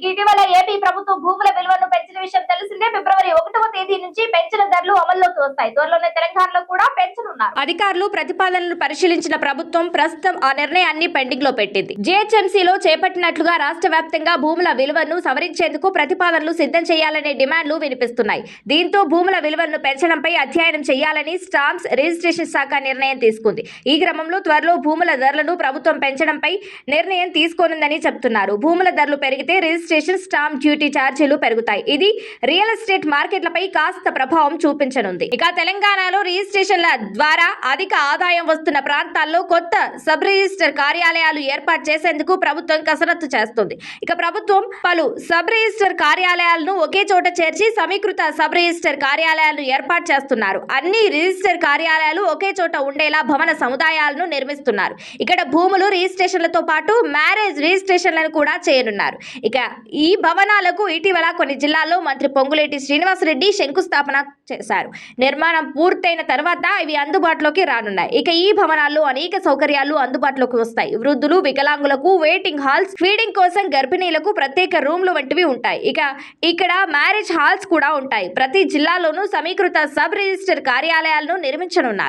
ఇక ఇటీవల ఏపీ ప్రభుత్వం భూముల విలువను పెంచిన విషయం తెలిసిందే. ఫిబ్రవరి 1వ తేదీ నుంచి పెంచిన ధరలు అమల్లోకి వస్తాయి. త్వరలోనే తెలంగాణలో కూడా పెంచనున్నారు. అధికారులు ప్రతిపాదనలు పరిశీలించిన ప్రభుత్వం ప్రస్తుతం ఆ నిర్ణయాన్ని పెండింగ్ లో పెట్టింది. జీహెచ్ఎంసీలో చేపట్టినట్లుగా రాష్ట్ర వ్యాప్తంగా భూముల విలువను సవరించేందుకు ప్రతిపాదనలు సిద్ధం చేయాలనే డిమాండ్లు వినిపిస్తున్నాయి. దీంతో భూముల విలువను పెంచడంపై అధ్యయనం చేయాలని స్టాంప్స్ రిజిస్ట్రేషన్ శాఖ నిర్ణయం తీసుకుంది. ఈ క్రమంలో త్వరలో భూముల ధరలను ప్రభుత్వం పెంచడంపై నిర్ణయం తీసుకోనుందని చెబుతున్నారు. భూముల ధరలు పెరిగితే రిజిస్ట్రేషన్, స్టాంప్ డ్యూటీ ఛార్జీలు పెరుగుతాయి. ఇది రియల్ ఎస్టేట్ మార్కెట్లపై కాస్త ప్రభావం చూపించనుంది. ఇక తెలంగాణలో రిజిస్ట్రేషన్ల ద్వారా అధిక ఆదాయం వస్తున్న ప్రాంతాల్లో కొత్త సబ్ రిజిస్టర్ కార్యాలయాలు ఏర్పాటు చేసేందుకు ప్రభుత్వం కసరత్తు చేస్తుంది. ఇక ప్రభుత్వం పలు సబ్ రిజిస్టర్ కార్యాలయాలను ఒకే చోట చేర్చి సమీకృత సబ్ రిజిస్టర్ కార్యాలయాలను ఏర్పాటు చేస్తున్నారు. అన్ని రిజిస్టర్ కార్యాలయాలు ఒకే చోట ఉండేలా భవన సముదాయాలను నిర్మిస్తున్నారు. ఇక్కడ భూములు రిజిస్ట్రేషన్లతో పాటు మ్యారేజ్ రిజిస్ట్రేషన్లను కూడా చేయనున్నారు. ఇక ఈ భవనాలకు ఇటీవల కొన్ని జిల్లాల్లో మంత్రి పొంగులేటి శ్రీనివాసరెడ్డి శంకుస్థాపన చేశారు. నిర్మాణం పూర్తయిన తర్వాత ఇవి అందుబాటులోకి రానున్నాయి. ఇక ఈ భవనాల్లో అనేక సౌకర్యాలు అందుబాటులోకి వస్తాయి. వృద్ధులు, వికలాంగులకు వెయిటింగ్ హాల్స్, ఫీడింగ్ కోసం గర్భిణీలకు ప్రత్యేక రూమ్లు వంటివి ఉంటాయి. ఇక ఇక్కడ మ్యారేజ్ హాల్స్ కూడా ఉంటాయి. ప్రతి జిల్లాలోనూ సమీకృత సబ్ రిజిస్టర్ కార్యాలయాలను నిర్మించనున్నారు.